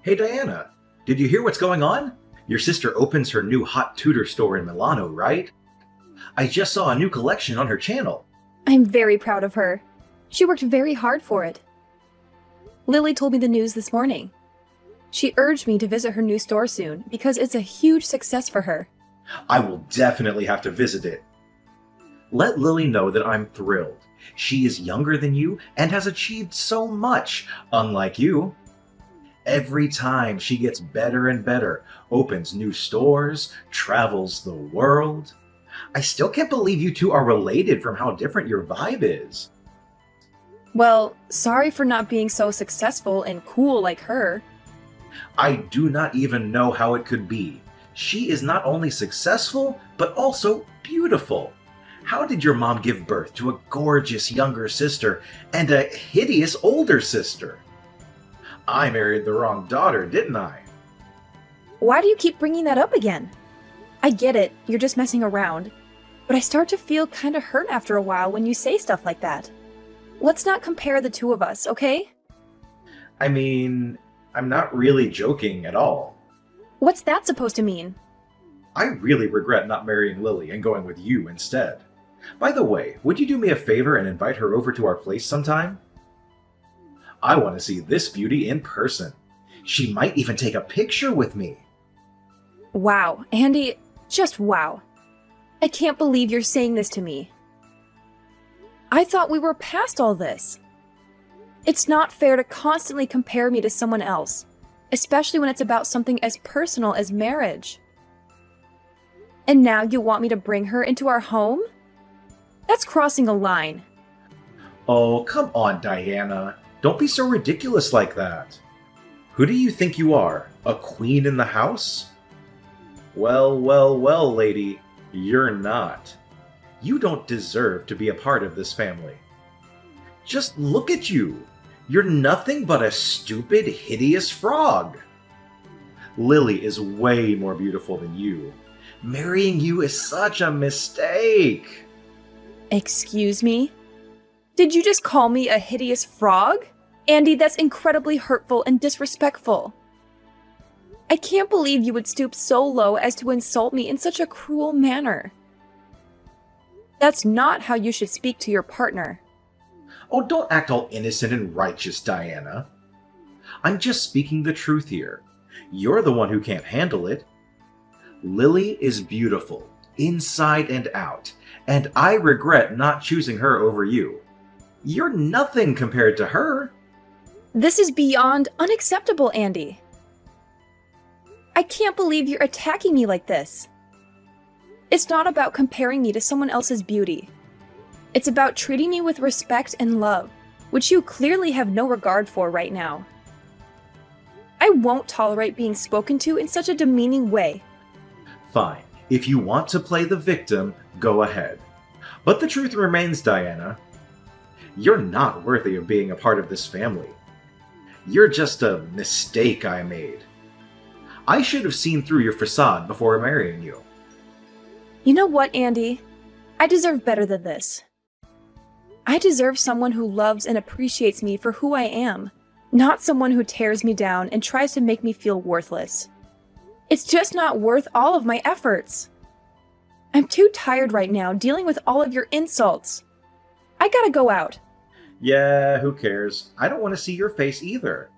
Hey Diana, did you hear what's going on? Your sister opens her new hot tutor store in Milano, right? I just saw a new collection on her channel. I'm very proud of her. She worked very hard for it. Lily told me the news this morning. She urged me to visit her new store soon because it's a huge success for her. I will definitely have to visit it. Let Lily know that I'm thrilled. She is younger than you and has achieved so much, unlike you. Every time she gets better and better, opens new stores, travels the world. I still can't believe you two are related from how different your vibe is. Well, sorry for not being so successful and cool like her. I do not even know how it could be. She is not only successful, but also beautiful. How did your mom give birth to a gorgeous younger sister and a hideous older sister? I married the wrong daughter, didn't I? Why do you keep bringing that up again? I get it, you're just messing around. But I start to feel kinda hurt after a while when you say stuff like that. Let's not compare the two of us, okay? I mean, I'm not really joking at all. What's that supposed to mean? I really regret not marrying Lily and going with you instead. By the way, would you do me a favor and invite her over to our place sometime? I want to see this beauty in person. She might even take a picture with me. Wow, Andy, just wow. I can't believe you're saying this to me. I thought we were past all this. It's not fair to constantly compare me to someone else, especially when it's about something as personal as marriage. And now you want me to bring her into our home? That's crossing a line. Oh, come on, Diana. Don't be so ridiculous like that. Who do you think you are? A queen in the house? Well, well, well, lady, you're not. You don't deserve to be a part of this family. Just look at you. You're nothing but a stupid, hideous frog. Lily is way more beautiful than you. Marrying you is such a mistake. Excuse me? Did you just call me a hideous frog? Andy, that's incredibly hurtful and disrespectful. I can't believe you would stoop so low as to insult me in such a cruel manner. That's not how you should speak to your partner. Oh, don't act all innocent and righteous, Diana. I'm just speaking the truth here. You're the one who can't handle it. Lily is beautiful, inside and out, and I regret not choosing her over you. You're nothing compared to her. This is beyond unacceptable, Andy. I can't believe you're attacking me like this. It's not about comparing me to someone else's beauty. It's about treating me with respect and love, which you clearly have no regard for right now. I won't tolerate being spoken to in such a demeaning way. Fine. If you want to play the victim, go ahead. But the truth remains, Diana. You're not worthy of being a part of this family. You're just a mistake I made. I should have seen through your facade before marrying you. You know what, Andy? I deserve better than this. I deserve someone who loves and appreciates me for who I am, not someone who tears me down and tries to make me feel worthless. It's just not worth all of my efforts. I'm too tired right now dealing with all of your insults. I gotta go out. Yeah, who cares? I don't want to see your face either.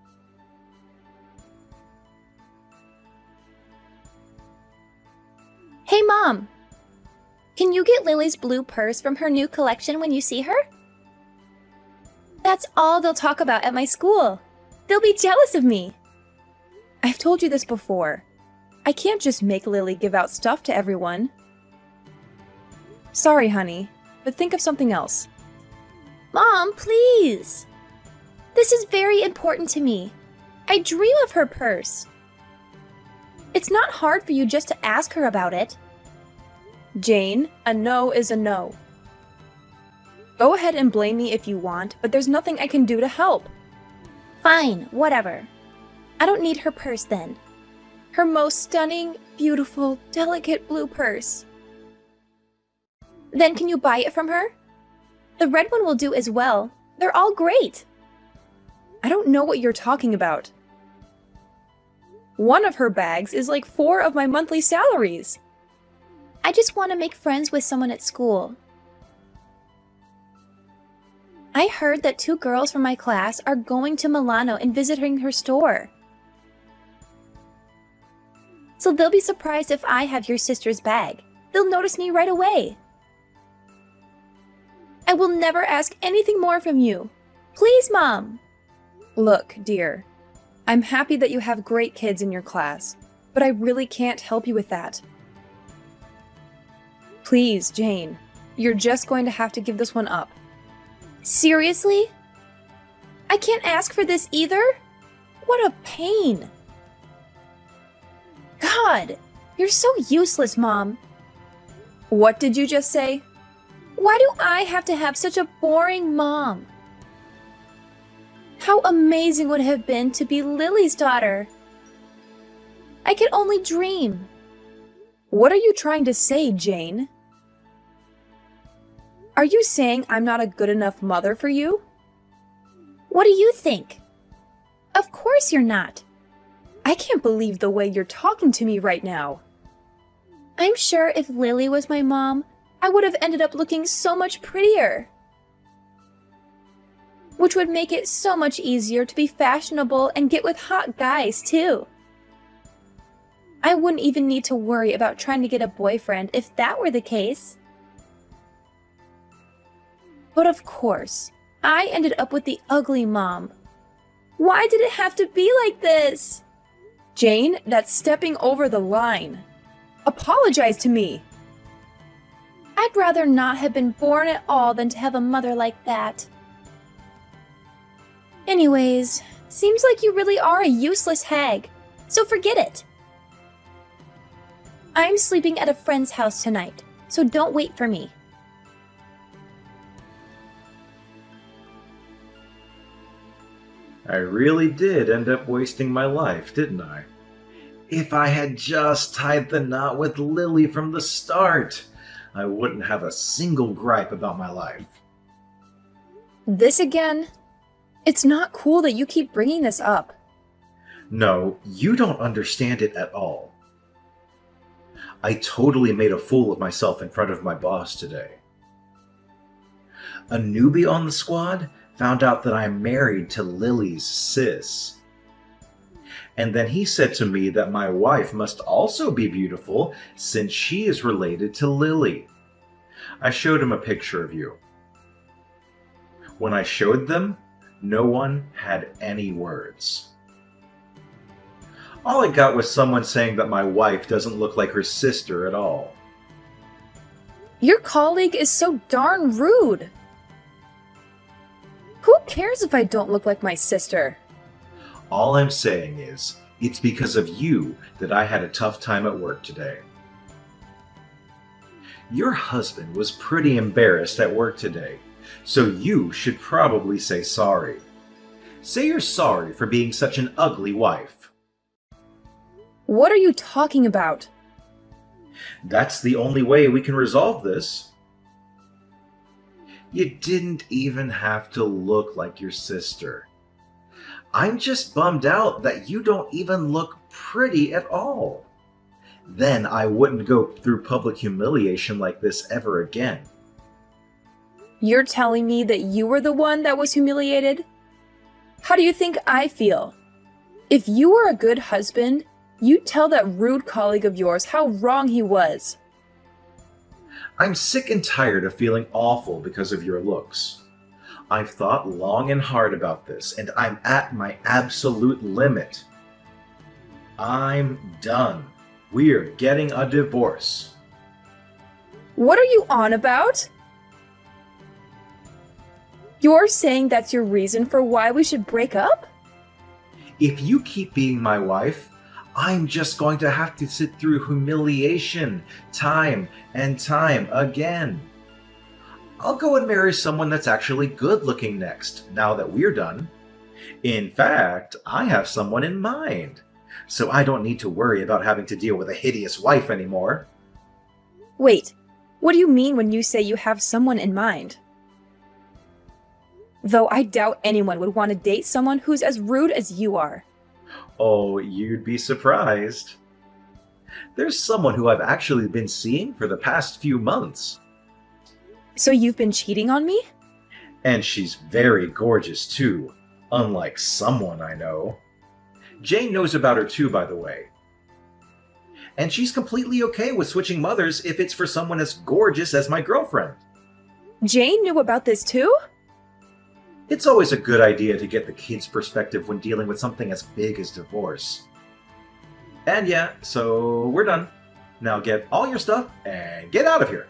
Hey, Mom! Can you get Lily's blue purse from her new collection when you see her? That's all they'll talk about at my school. They'll be jealous of me. I've told you this before. I can't just make Lily give out stuff to everyone. Sorry, honey, but think of something else. Mom, please! This is very important to me. I dream of her purse. It's not hard for you just to ask her about it. Jane, a no is a no. Go ahead and blame me if you want, but there's nothing I can do to help. Fine, whatever. I don't need her purse then. Her most stunning, beautiful, delicate blue purse. Then can you buy it from her? The red one will do as well. They're all great. I don't know what you're talking about. One of her bags is like 4 of my monthly salaries. I just want to make friends with someone at school. I heard that 2 girls from my class are going to Milano and visiting her store. So they'll be surprised if I have your sister's bag. They'll notice me right away. I will never ask anything more from you. Please, Mom. Look, dear, I'm happy that you have great kids in your class, but I really can't help you with that. Please, Jane, you're just going to have to give this one up. Seriously? I can't ask for this either? What a pain. God, you're so useless, Mom. What did you just say? Why do I have to have such a boring mom? How amazing would it have been to be Lily's daughter? I could only dream. What are you trying to say, Jane? Are you saying I'm not a good enough mother for you? What do you think? Of course you're not. I can't believe the way you're talking to me right now. I'm sure if Lily was my mom, I would have ended up looking so much prettier. Which would make it so much easier to be fashionable and get with hot guys, too. I wouldn't even need to worry about trying to get a boyfriend if that were the case. But of course, I ended up with the ugly mom. Why did it have to be like this? Jane, that's stepping over the line. Apologize to me. I'd rather not have been born at all than to have a mother like that. Anyways, seems like you really are a useless hag, so forget it. I'm sleeping at a friend's house tonight, so don't wait for me. I really did end up wasting my life, didn't I? If I had just tied the knot with Lily from the start, I wouldn't have a single gripe about my life. This again? It's not cool that you keep bringing this up. No, you don't understand it at all. I totally made a fool of myself in front of my boss today. A newbie on the squad found out that I'm married to Lily's sis. And then he said to me that my wife must also be beautiful since she is related to Lily. I showed him a picture of you. When I showed them, no one had any words. All I got was someone saying that my wife doesn't look like her sister at all. Your colleague is so darn rude. Who cares if I don't look like my sister? All I'm saying is, it's because of you that I had a tough time at work today. Your husband was pretty embarrassed at work today, so you should probably say sorry. Say you're sorry for being such an ugly wife. What are you talking about? That's the only way we can resolve this. You didn't even have to look like your sister. I'm just bummed out that you don't even look pretty at all. Then I wouldn't go through public humiliation like this ever again. You're telling me that you were the one that was humiliated? How do you think I feel? If you were a good husband, you'd tell that rude colleague of yours how wrong he was. I'm sick and tired of feeling awful because of your looks. I've thought long and hard about this, and I'm at my absolute limit. I'm done. We're getting a divorce. What are you on about? You're saying that's your reason for why we should break up? If you keep being my wife, I'm just going to have to sit through humiliation time and time again. I'll go and marry someone that's actually good looking next, now that we're done. In fact, I have someone in mind, so I don't need to worry about having to deal with a hideous wife anymore. Wait, what do you mean when you say you have someone in mind? Though I doubt anyone would want to date someone who's as rude as you are. Oh, you'd be surprised. There's someone who I've actually been seeing for the past few months. So you've been cheating on me? And she's very gorgeous too, unlike someone I know. Jane knows about her too, by the way. And she's completely okay with switching mothers if it's for someone as gorgeous as my girlfriend. Jane knew about this too? It's always a good idea to get the kid's perspective when dealing with something as big as divorce. And yeah, so we're done. Now get all your stuff and get out of here.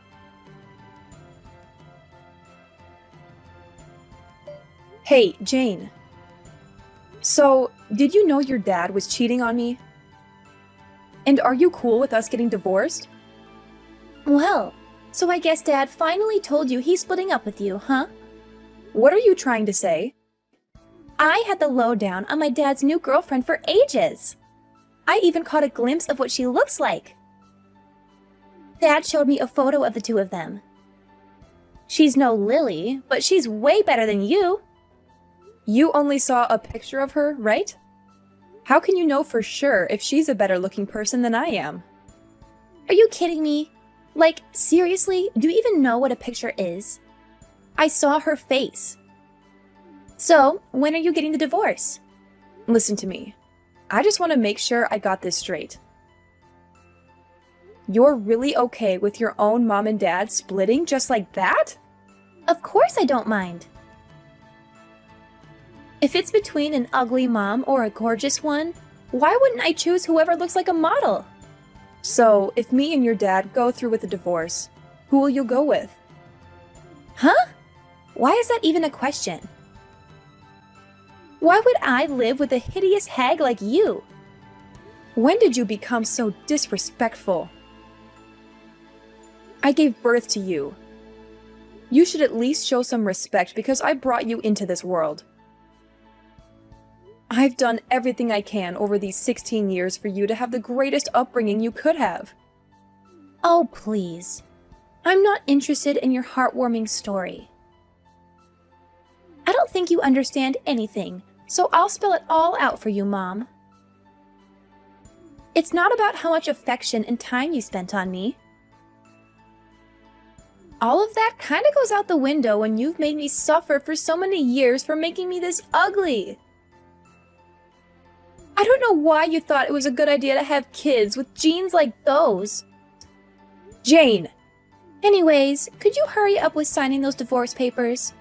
Hey, Jane. So, did you know your dad was cheating on me? And are you cool with us getting divorced? Well, so I guess Dad finally told you he's splitting up with you, huh? What are you trying to say? I had the lowdown on my dad's new girlfriend for ages. I even caught a glimpse of what she looks like. Dad showed me a photo of the two of them. She's no Lily, but she's way better than you. You only saw a picture of her, right? How can you know for sure if she's a better looking person than I am? Are you kidding me? Like, seriously, do you even know what a picture is? I saw her face. So, when are you getting the divorce? Listen to me. I just want to make sure I got this straight. You're really okay with your own mom and dad splitting just like that? Of course I don't mind. If it's between an ugly mom or a gorgeous one, why wouldn't I choose whoever looks like a model? So, if me and your dad go through with a divorce, who will you go with? Huh? Why is that even a question? Why would I live with a hideous hag like you? When did you become so disrespectful? I gave birth to you. You should at least show some respect because I brought you into this world. I've done everything I can over these 16 years for you to have the greatest upbringing you could have. Oh, please. I'm not interested in your heartwarming story. I don't think you understand anything, so I'll spell it all out for you, Mom. It's not about how much affection and time you spent on me. All of that kind of goes out the window when you've made me suffer for so many years for making me this ugly. I don't know why you thought it was a good idea to have kids with genes like those. Jane! Anyways, could you hurry up with signing those divorce papers?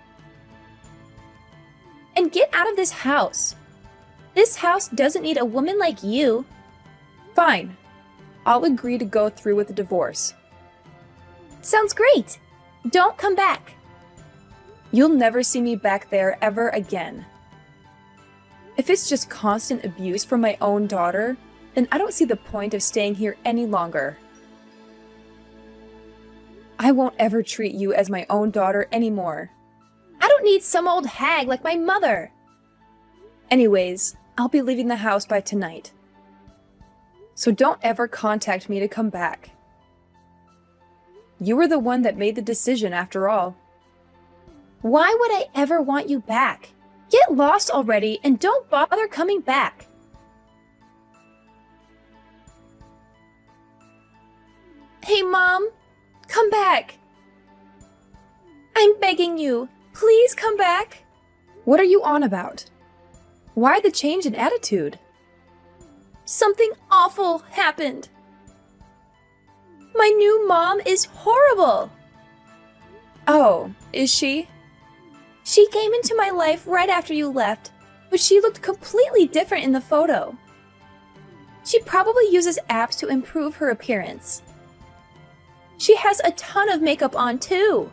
And get out of this house. This house doesn't need a woman like you. Fine. I'll agree to go through with the divorce. Sounds great. Don't come back. You'll never see me back there ever again. If it's just constant abuse from my own daughter, then I don't see the point of staying here any longer. I won't ever treat you as my own daughter anymore. I don't need some old hag like my mother. Anyways, I'll be leaving the house by tonight. So don't ever contact me to come back. You were the one that made the decision after all. Why would I ever want you back? Get lost already and don't bother coming back. Hey, Mom, come back. I'm begging you, please come back. What are you on about? Why the change in attitude? Something awful happened. My new mom is horrible. Oh, is she? She came into my life right after you left, but she looked completely different in the photo. She probably uses apps to improve her appearance. She has a ton of makeup on too.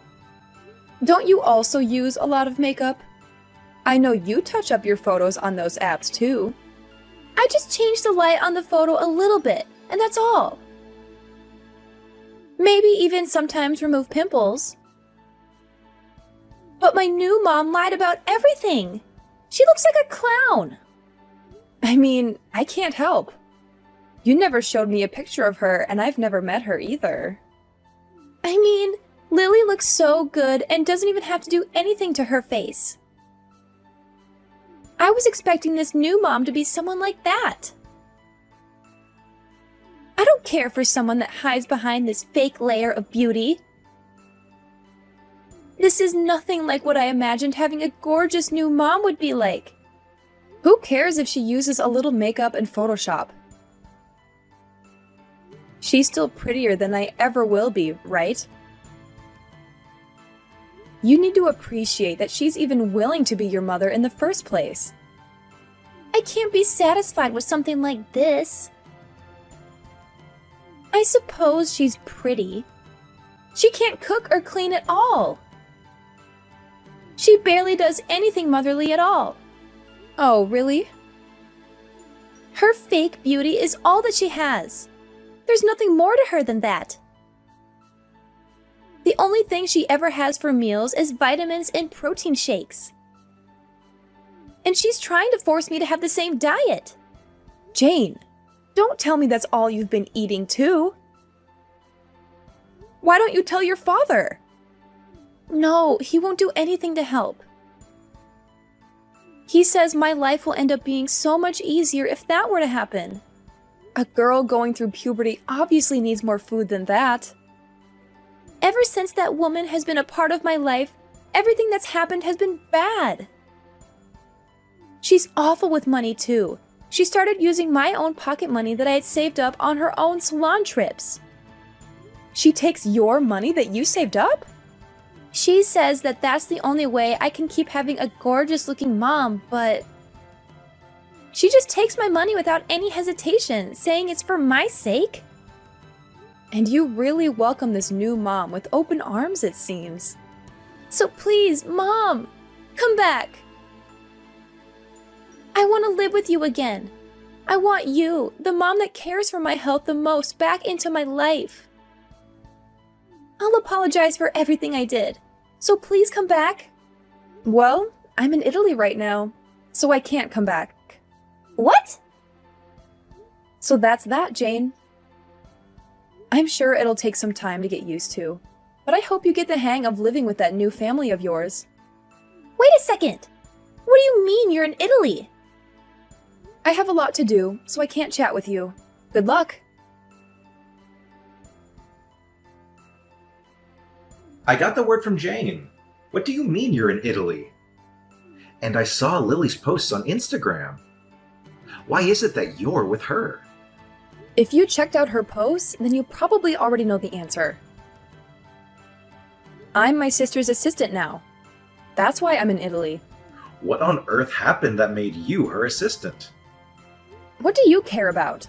Don't you also use a lot of makeup? I know you touch up your photos on those apps too. I just changed the light on the photo a little bit, and that's all. Maybe even sometimes remove pimples. But my new mom lied about everything. She looks like a clown. I mean, I can't help. You never showed me a picture of her, and I've never met her either. I mean, Lily looks so good and doesn't even have to do anything to her face. I was expecting this new mom to be someone like that. I don't care for someone that hides behind this fake layer of beauty. This is nothing like what I imagined having a gorgeous new mom would be like. Who cares if she uses a little makeup and Photoshop? She's still prettier than I ever will be, right? You need to appreciate that she's even willing to be your mother in the first place. I can't be satisfied with something like this. I suppose she's pretty. She can't cook or clean at all. She barely does anything motherly at all. Oh, really? Her fake beauty is all that she has. There's nothing more to her than that. The only thing she ever has for meals is vitamins and protein shakes. And she's trying to force me to have the same diet. Jane, don't tell me that's all you've been eating too. Why don't you tell your father? No, he won't do anything to help. He says my life will end up being so much easier if that were to happen. A girl going through puberty obviously needs more food than that. Ever since that woman has been a part of my life, everything that's happened has been bad. She's awful with money too. She started using my own pocket money that I had saved up on her own salon trips. She takes your money that you saved up? She says that that's the only way I can keep having a gorgeous-looking mom, but she just takes my money without any hesitation, saying it's for my sake. And you really welcome this new mom with open arms, it seems. So please, Mom, come back. I want to live with you again. I want you, the mom that cares for my health the most, back into my life. I'll apologize for everything I did. So please come back. Well, I'm in Italy right now, so I can't come back. What? So that's that, Jane. I'm sure it'll take some time to get used to, but I hope you get the hang of living with that new family of yours. Wait a second. What do you mean you're in Italy? I have a lot to do, so I can't chat with you. Good luck. I got the word from Jane. What do you mean you're in Italy? And I saw Lily's posts on Instagram. Why is it that you're with her? If you checked out her posts, then you probably already know the answer. I'm my sister's assistant now. That's why I'm in Italy. What on earth happened that made you her assistant? What do you care about?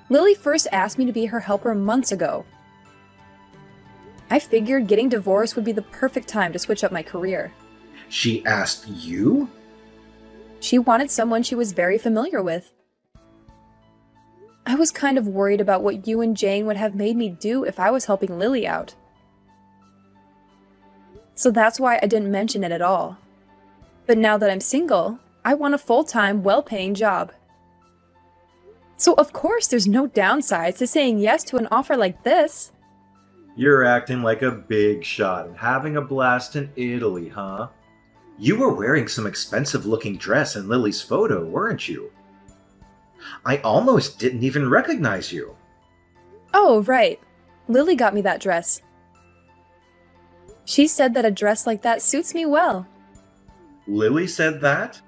Lily first asked me to be her helper months ago. I figured getting divorced would be the perfect time to switch up my career. She asked you? She wanted someone she was very familiar with. I was kind of worried about what you and Jane would have made me do if I was helping Lily out. So that's why I didn't mention it at all. But now that I'm single, I want a full-time, well-paying job. So of course there's no downsides to saying yes to an offer like this. You're acting like a big shot and having a blast in Italy, huh? You were wearing some expensive-looking dress in Lily's photo, weren't you? I almost didn't even recognize you. Oh, right. Lily got me that dress. She said that a dress like that suits me well. Lily said that?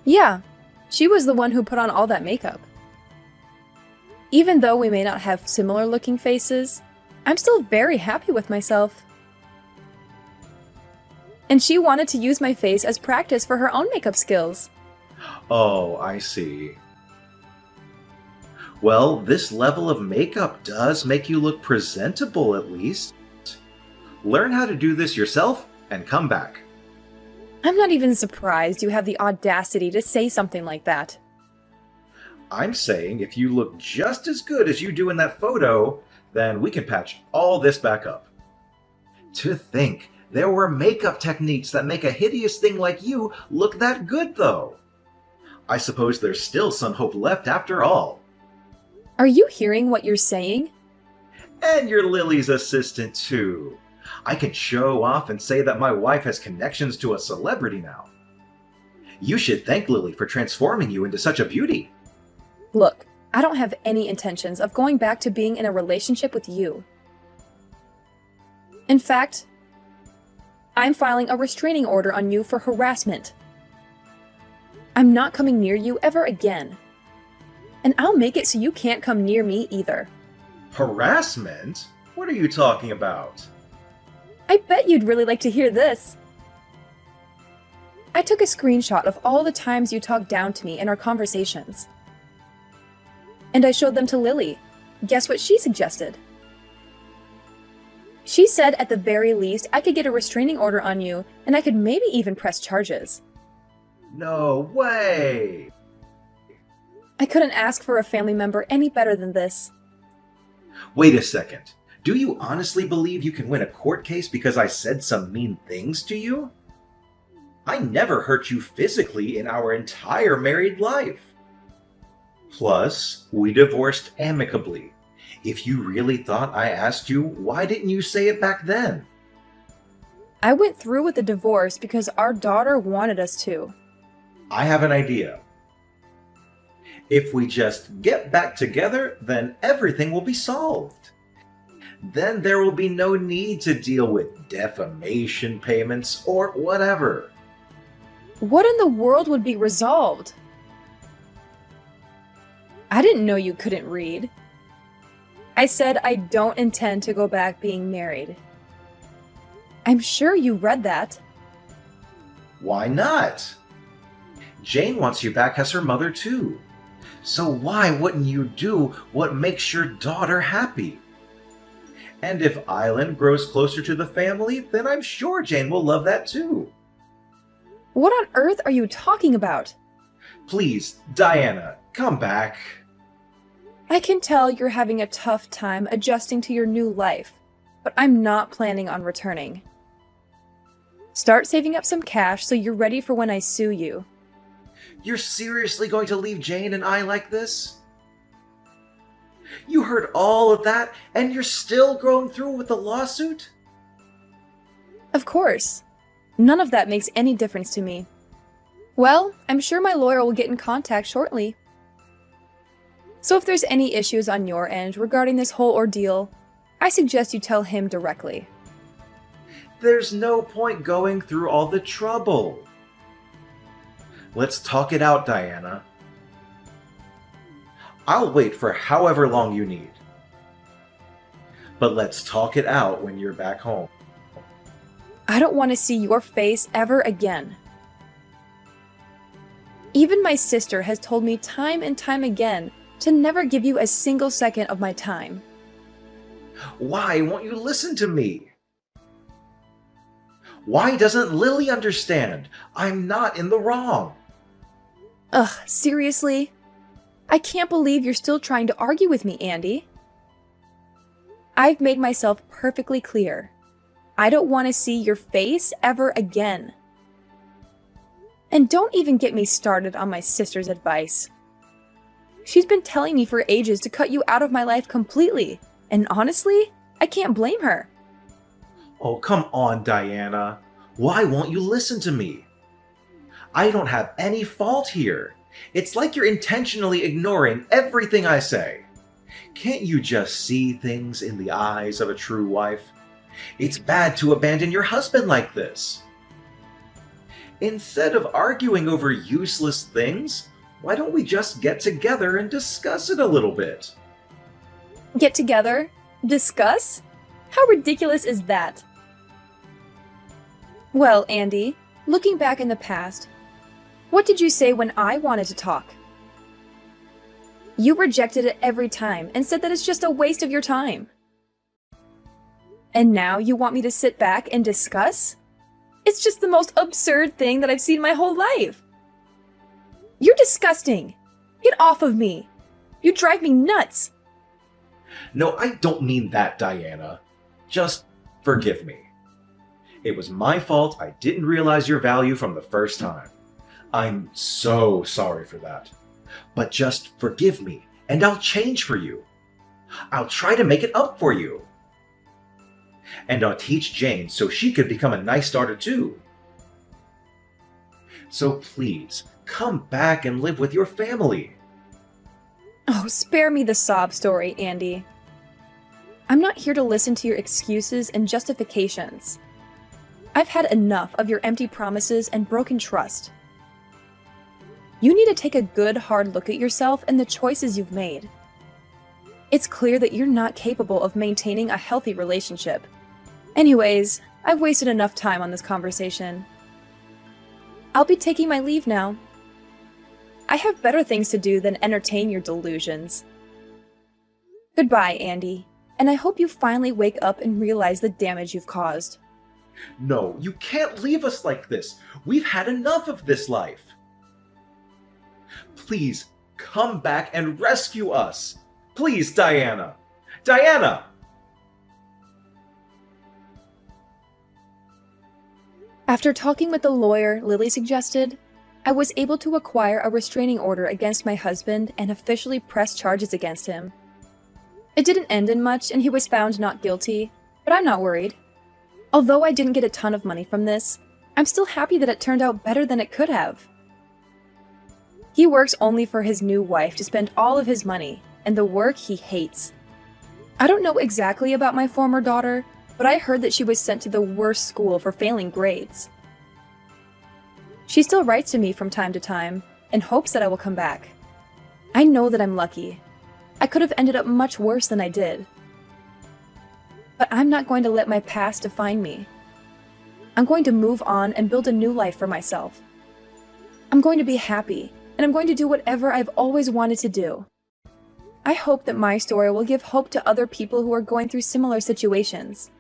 Yeah, she was the one who put on all that makeup. Even though we may not have similar-looking faces, I'm still very happy with myself. And she wanted to use my face as practice for her own makeup skills. Oh, I see. Well, this level of makeup does make you look presentable at least. Learn how to do this yourself and come back. I'm not even surprised you have the audacity to say something like that. I'm saying if you look just as good as you do in that photo, then we can patch all this back up. To think, there were makeup techniques that make a hideous thing like you look that good, though. I suppose there's still some hope left after all. Are you hearing what you're saying? And you're Lily's assistant, too. I can show off and say that my wife has connections to a celebrity now. You should thank Lily for transforming you into such a beauty. Look, I don't have any intentions of going back to being in a relationship with you. In fact, I'm filing a restraining order on you for harassment. I'm not coming near you ever again. And I'll make it so you can't come near me either. Harassment? What are you talking about? I bet you'd really like to hear this. I took a screenshot of all the times you talked down to me in our conversations. And I showed them to Lily. Guess what she suggested? She said at the very least I could get a restraining order on you, and I could maybe even press charges. No way! I couldn't ask for a family member any better than this. Wait a second. Do you honestly believe you can win a court case because I said some mean things to you? I never hurt you physically in our entire married life. Plus, we divorced amicably. If you really thought I asked you, why didn't you say it back then? I went through with the divorce because our daughter wanted us to. I have an idea. If we just get back together, then everything will be solved. Then there will be no need to deal with defamation payments or whatever. What in the world would be resolved? I didn't know you couldn't read. I said I don't intend to go back being married. I'm sure you read that. Why not? Jane wants you back as her mother too. So why wouldn't you do what makes your daughter happy? And if Island grows closer to the family, then I'm sure Jane will love that too. What on earth are you talking about? Please, Diana, come back. I can tell you're having a tough time adjusting to your new life, but I'm not planning on returning. Start saving up some cash so you're ready for when I sue you. You're seriously going to leave Jane and I like this? You heard all of that, and you're still going through with the lawsuit? Of course. None of that makes any difference to me. Well, I'm sure my lawyer will get in contact shortly. So if there's any issues on your end regarding this whole ordeal, I suggest you tell him directly. There's no point going through all the trouble. Let's talk it out, Diana. I'll wait for however long you need. But let's talk it out when you're back home. I don't want to see your face ever again. Even my sister has told me time and time again to never give you a single second of my time. Why won't you listen to me? Why doesn't Lily understand? I'm not in the wrong. Ugh, seriously? I can't believe you're still trying to argue with me, Andy. I've made myself perfectly clear. I don't want to see your face ever again. And don't even get me started on my sister's advice. She's been telling me for ages to cut you out of my life completely, and honestly, I can't blame her. Oh, come on, Diana. Why won't you listen to me? I don't have any fault here. It's like you're intentionally ignoring everything I say. Can't you just see things in the eyes of a true wife? It's bad to abandon your husband like this. Instead of arguing over useless things, why don't we just get together and discuss it a little bit? Get together? Discuss? How ridiculous is that? Well, Andy, looking back in the past, what did you say when I wanted to talk? You rejected it every time and said that it's just a waste of your time. And now you want me to sit back and discuss? It's just the most absurd thing that I've seen my whole life. You're disgusting. Get off of me. You drive me nuts. No, I don't mean that, Diana. Just forgive me. It was my fault. I didn't realize your value from the first time. I'm so sorry for that. But just forgive me, and I'll change for you. I'll try to make it up for you. And I'll teach Jane so she could become a nice daughter too. So please, come back and live with your family. Oh, spare me the sob story, Andy. I'm not here to listen to your excuses and justifications. I've had enough of your empty promises and broken trust. You need to take a good, hard look at yourself and the choices you've made. It's clear that you're not capable of maintaining a healthy relationship. Anyways, I've wasted enough time on this conversation. I'll be taking my leave now. I have better things to do than entertain your delusions. Goodbye, Andy, and I hope you finally wake up and realize the damage you've caused. No, you can't leave us like this. We've had enough of this life. Please, come back and rescue us. Please, Diana. Diana! After talking with the lawyer Lily suggested, I was able to acquire a restraining order against my husband and officially press charges against him. It didn't end in much and he was found not guilty, but I'm not worried. Although I didn't get a ton of money from this, I'm still happy that it turned out better than it could have. He works only for his new wife to spend all of his money, and the work he hates. I don't know exactly about my former daughter, but I heard that she was sent to the worst school for failing grades. She still writes to me from time to time and hopes that I will come back. I know that I'm lucky. I could have ended up much worse than I did. But I'm not going to let my past define me. I'm going to move on and build a new life for myself. I'm going to be happy, and I'm going to do whatever I've always wanted to do. I hope that my story will give hope to other people who are going through similar situations.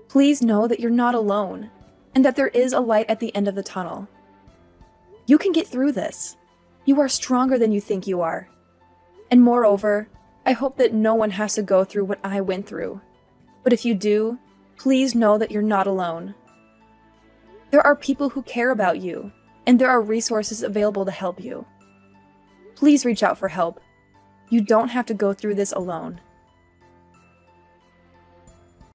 Please know that you're not alone, and that there is a light at the end of the tunnel. You can get through this. You are stronger than you think you are. And moreover, I hope that no one has to go through what I went through. But if you do, please know that you're not alone. There are people who care about you, and there are resources available to help you. Please reach out for help. You don't have to go through this alone.